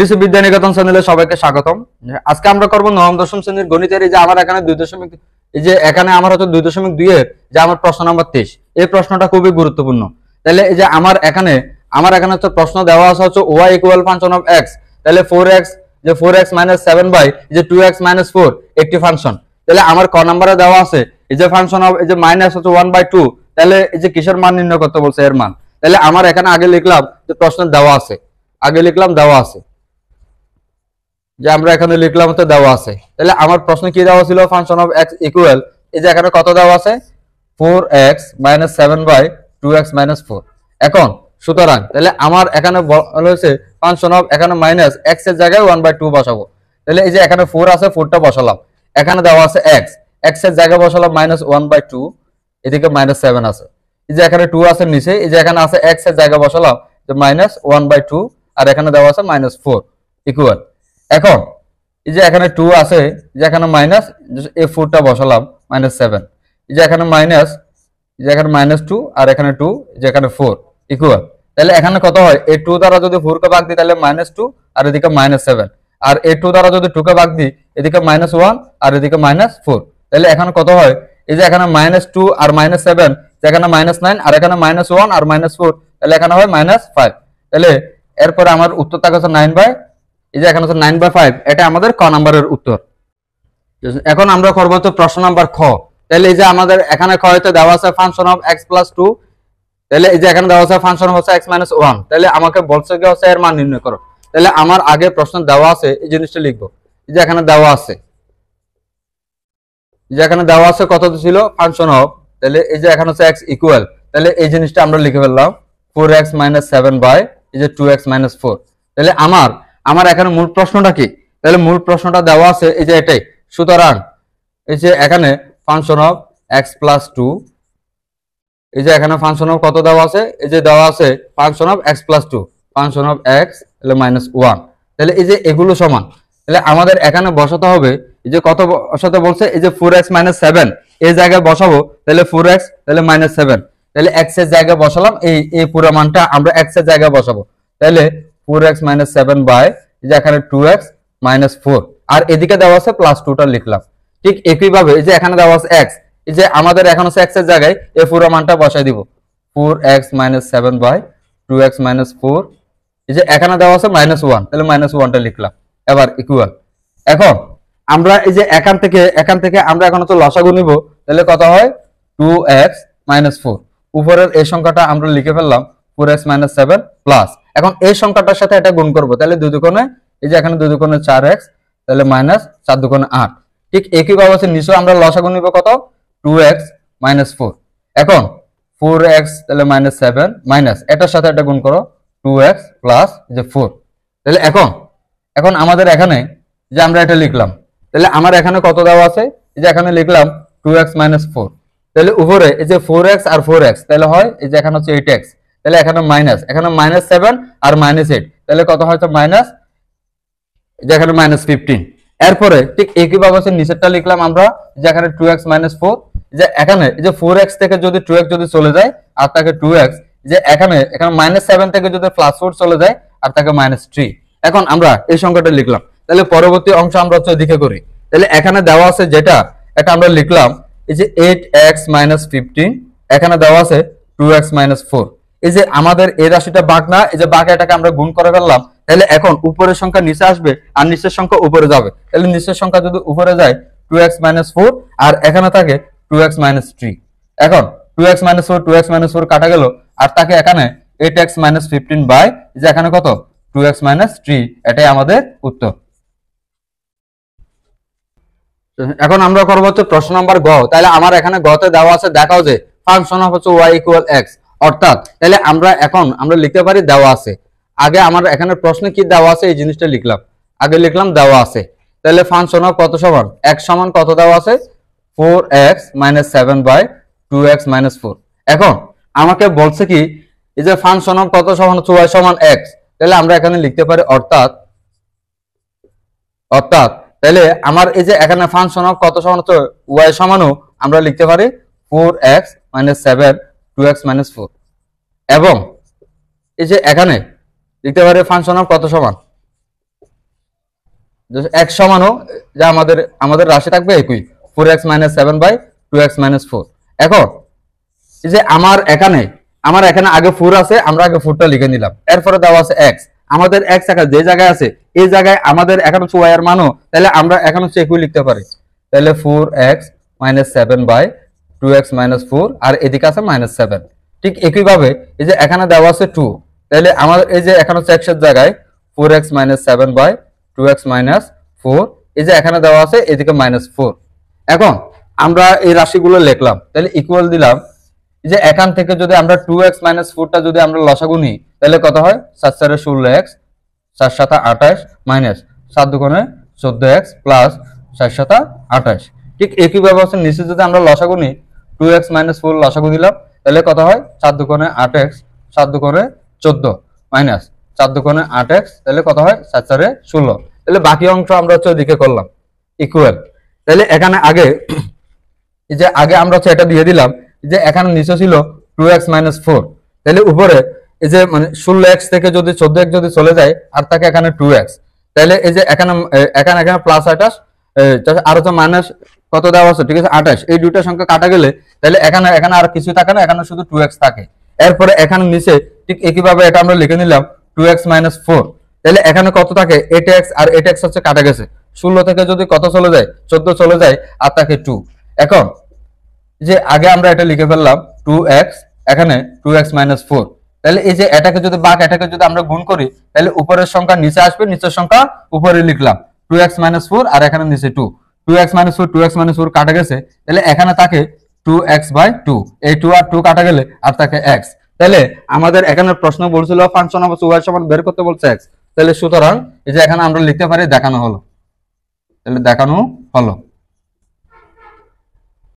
ATC Vidyaniketan চ্যানেলে সবাইকে স্বাগতম। আজকে আমরা করব নবম দশম শ্রেণীর গণিতের এই যে আমার এখানে 2 এই যে এখানে আমার হচ্ছে 2.2 এর যে আমার প্রশ্ন নাম্বার 23। এই প্রশ্নটা খুবই গুরুত্বপূর্ণ। তাহলে এই যে আমার এখানে হচ্ছে প্রশ্ন দেওয়া আছে হচ্ছে y equal function of x। তাহলে 4x যে 4x - 7 বাই যে 2x - 4 একটি ফাংশন। তাহলে আমার ক নম্বরে দেওয়া আছে এই যে ফাংশন অফ এই যে মাইনাস হচ্ছে 1/2। তাহলে এই যে কিসের মান নির্ণয় করতে বলছে, এর মান। তাহলে আমার এখানে আগে লিখলাম যে প্রশ্ন দেওয়া আছে, আগে লিখলাম দেওয়া আছে, যে আমরা এখানে লিখলাম তো দেওয়া আছে। তাহলে আমার প্রশ্ন কি দেওয়া ছিল, ফাংশন অফ x ইকুয়াল এই যে এখানে কত দেওয়া আছে 4x - 7 বাই 2x - 4। এখন সুতরাং তাহলে আমার এখানে বলা হয়েছে ফাংশন অফ এখানে মাইনাস x এর জায়গায় 1/2 বসাবো। তাহলে এই যে এখানে 4 আছে, 4টা বসালাম। এখানে দেওয়া আছে x, x এর জায়গায় বসালাম -1/2, এদিকে -7 আছে। এই যে এখানে 2 আছে নিচে, এই যে এখানে আছে x এর জায়গায় বসালাম যে -1/2 আর এখানে দেওয়া আছে -4 ইকুয়াল। এখন এই যে এখানে 2 আছে, যে এখানে মাইনাস এই 4টা বসালাম -7, এই যে এখানে মাইনাস, এই যে এখানে -2 আর এখানে 2, যে এখানে 4 ইকুয়াল। তাহলে এখানে কত হয়, এই 2 দ্বারা যদি 4 কে ভাগ দিই তাহলে -2 আর এদিকে -7, আর এই 2 দ্বারা যদি 2 কে ভাগ দিই এদিকে -1 আর এদিকে -4। তাহলে এখানে কত হয়, এই যে এখানে -2 আর -7, যেখানে -9 আর এখানে -1 আর -4, তাহলে এখানে হয় -5। তাহলে এরপরে আমার উত্তর থাকে 9 বাই, এই যে এখানে হচ্ছে 9/5। এটা আমাদের ক নাম্বারের উত্তর। এখন আমরা করব তো প্রশ্ন নাম্বার খ। তাহলে এই যে আমাদের এখানে খ তে দেওয়া আছে ফাংশন অফ x + 2। তাহলে এই যে এখানে দেওয়া আছে ফাংশন অফ x - 1। তাহলে আমাকে বলছে কি হচ্ছে এর মান নির্ণয় করো। তাহলে আমার আগে প্রশ্ন দেওয়া আছে এই জিনিসটা লিখবো। এই যে এখানে দেওয়া আছে, এই যে এখানে দেওয়া আছে কত ছিল ফাংশন অফ, তাহলে এই যে এখানে হচ্ছে x ইকুয়াল, তাহলে এই জিনিসটা আমরা লিখে ফেললাম 4x - 7 বাই এই যে 2x - 4। তাহলে আমার এখানে মূল প্রশ্নটা কি, তাহলে মূল প্রশ্নটা দেওয়া আছে এই যে এটাই। সুতরাং এই যে এখানে ফাংশন অফ x + 2, এই যে এখানে ফাংশন অফ কত দেওয়া আছে, এই যে দেওয়া আছে function of x + 2, function of x তাহলে -1। তাহলে এই যে এগুলো সমান, তাহলে আমাদের এখানে বসাতে হবে এই যে কত বসাতে বলছে, এই যে 4x - 7 এই জায়গায় বসাবো। তাহলে 4x তাহলে -7, তাহলে x এর জায়গায় বসালাম, এই পুরো মানটা আমরা x এর জায়গায় বসাবো। তাহলে 4x - 7 বাই এই যে এখানে 2x - 4 আর এদিকে দেওয়া আছে +2টা লিখলাম। ঠিক একই ভাবে এই যে এখানে দেওয়া আছে x, এই যে আমাদের এখন হচ্ছে x এর জায়গায় এই পুরো মানটা বসাই দিব 4x - 7 বাই 2x - 4। এই যে এখানে দেওয়া আছে -1, তাহলে -1টা লিখলাম। এবার ইকুয়াল। এখন আমরা এই যে এখান থেকে আমরা এখন তো লসাগু নিব। তাহলে কত হয় 2x - 4। উপরের এই সংখ্যাটা আমরা লিখে ফেললাম 4x - 7 প্লাস, এখন এই সংখ্যাটার সাথে এটা গুণ করব। তাহলে 2 দুগুণে এই যে এখানে 2 দুগুণে 4x, তাহলে -4 দুগুণে 8। ঠিক একই ভাবে আছে নিচে আমরা লসাগু নিব কত 2x - 4। এখন 4x তাহলে -7 মাইনাস এটার সাথে এটা গুণ করো 2x প্লাস যে 4। তাহলে এখন আমাদের এখানে যে আমরা এটা লিখলাম, তাহলে আমার এখানে কত দেওয়া আছে, এই যে এখানে লিখলাম 2x - 4। তাহলে উপরে এই যে 4x আর 4x তাহলে হয় এই যে এখানে হচ্ছে 8x, তাহলে এখানে মাইনাস, এখানে -7 আর -8, তাহলে কত হয়তো মাইনাস, যে এখানে -15। এরপরে ঠিক একই ভাবে নিচেরটা লিখলাম আমরা, যে এখানে 2x - 4, যে এখানে এই যে 4x থেকে যদি 2x যদি চলে যায় আর তাকে 2x, যে এখানে -7 থেকে যদি +4 চলে যায় আর তাকে -3। এখন আমরা এই সংখ্যাটা লিখলাম। তাহলে পরবর্তী অংশ আমরা হচ্ছে এদিকে করি। তাহলে এখানে দেওয়া আছে যেটা, এটা আমরা লিখলাম এই যে 8x - 15, এখানে দেওয়া আছে 2x - 4। এই যে আমাদের এই রাশিটা ভাগ না, এই যে ভাগে এটাকে আমরা গুণ করে ফেললাম। তাহলে এখন উপরের সংখ্যা নিচে আসবে আর নিচের সংখ্যা উপরে যাবে। তাহলে নিচের সংখ্যা যদি উপরে যায় 2x - 4 আর এখানে থাকে 2x - 3। এখন 2x - 4 2x - 4 কাটা গেল আর তাকে এখানে 8x - 15 বাই যে এখানে কত 2x - 3, এটাই আমাদের উত্তর। এখন আমরা করব হচ্ছে প্রশ্ন নাম্বার গ। তাহলে আমার এখানে গতে দেওয়া আছে, দেখাও যে ফাংশন অফ হচ্ছে y = x। অর্থাৎ তাহলে আমরা লিখতে পারি দেওয়া আছে। আগে আমার এখানে প্রশ্নে কি দেওয়া আছে এই জিনিসটা লিখলাম, আগে লিখলাম দেওয়া আছে। তাহলে ফাংশন অফ কত সমান x সমান কত দেওয়া আছে 4x - 7 বাই 2x - 4। এখন আমাকে বলছে কি এই যে ফাংশন অফ কত সমান হচ্ছে y সমান x। তাহলে আমরা এখানে লিখতে পারি অর্থাৎ তাহলে আমার এই যে এখানে ফাংশন অফ কত সমান হচ্ছে y সমানও আমরা লিখতে পারি 4x - 7 2x - 4। এবং এই যে এখানে লিখতে পারি ফাংশন অফ কত সমান x সমানও যে আমাদের আমাদের রাশি থাকবে একই 4x - 7 বাই 2x - 4। এখন এই যে আমার এখানে আগে 4 আছে, আমরা আগে 4টা লিখে নিলাম, এরপরে দেওয়া আছে x, আমাদের x এখানে যে জায়গায় আছে এই জায়গায় আমাদের এখন হচ্ছে y এর মানও, তাহলে আমরা এখন হচ্ছে একই লিখতে পারি, তাহলে 4x - 7 বাই 2x - 4 আর এদিকে আছে -7। ঠিক একই ভাবে এই যে এখানে দেওয়া আছে 2, তাহলে আমাদের এই যে এখানে হচ্ছে x এর জায়গায় 4x - 7 বাই 2x - 4, এই যে এখানে দেওয়া আছে এদিকে -4। এখন আমরা এই রাশিগুলো লিখলাম, তাহলে ইকুয়াল দিলাম, যে এখান থেকে যদি আমরা 2x - 4টা যদি আমরা লসাগু নিই তাহলে কত হয়, 7 4 16x, 7 7 28 মাইনাস 7 2 14x প্লাস 7 7 28। ঠিক একই ভাবে হচ্ছে নিচে যদি আমরা লসাগু নিই 2x - 4 লসাগু দিলাম তাহলে কত হয়, 7 2 8x, 7 2 14 মাইনাস 4 2 8x, তাহলে কত হয় 7 4 16। তাহলে বাকি অংশ আমরা হচ্ছে ওদিকে করলাম ইকুয়াল। তাহলে এখানে আগে এই যে আগে আমরা হচ্ছে এটা দিয়ে দিলাম, যে এখানে নিচে ছিল 2x - 4, তাহলে উপরে এই যে মানে 16x থেকে যদি 14x যদি চলে যায় আর থাকে এখানে 2x, তাহলে এই যে এখানে এখানে প্লাস 28 আর হচ্ছে মাইনাস কত দেওয়া আছে, ঠিক আছে 28, এই দুইটা সংখ্যা কাটা গেলে তাহলে এখানে আর কিছু থাকে না, এখানে শুধু 2x থাকে। এরপরে এখানে নিচে ঠিক একইভাবে এটা আমরা লিখে নিলাম 2x - 4, তাহলে এখানে কত থাকে 8x, আর 8x হচ্ছে কাটা গেছে, 16 থেকে যদি কত চলে যায় 14 চলে যায় আর থাকে 2। এখন যে আগে আমরা এটা লিখে ফেললাম 2x, এখানে 2x - 4, তাহলে এই যে এটাকে যদি এটাকে যদি আমরা গুণ করি তাহলে উপরের সংখ্যা নিচে আসবে, নিচের সংখ্যা উপরে লিখলাম 2x - 4 আর এখানে নিচে 2, 2x - 4 2x - 4 কাটা গেছে, তাহলে এখানে থাকে 2x/2, এই 2 আর 2 কাটা গেলে আর থাকে x। তাহলে আমাদের এখানে প্রশ্ন বলছিল ফাংশন অফ y সমান বের করতে বলছে x, তাহলে সুতরাং এই যে এখানে আমরা লিখতে পারি দেখানো হলো, তাহলে দেখানো হলো।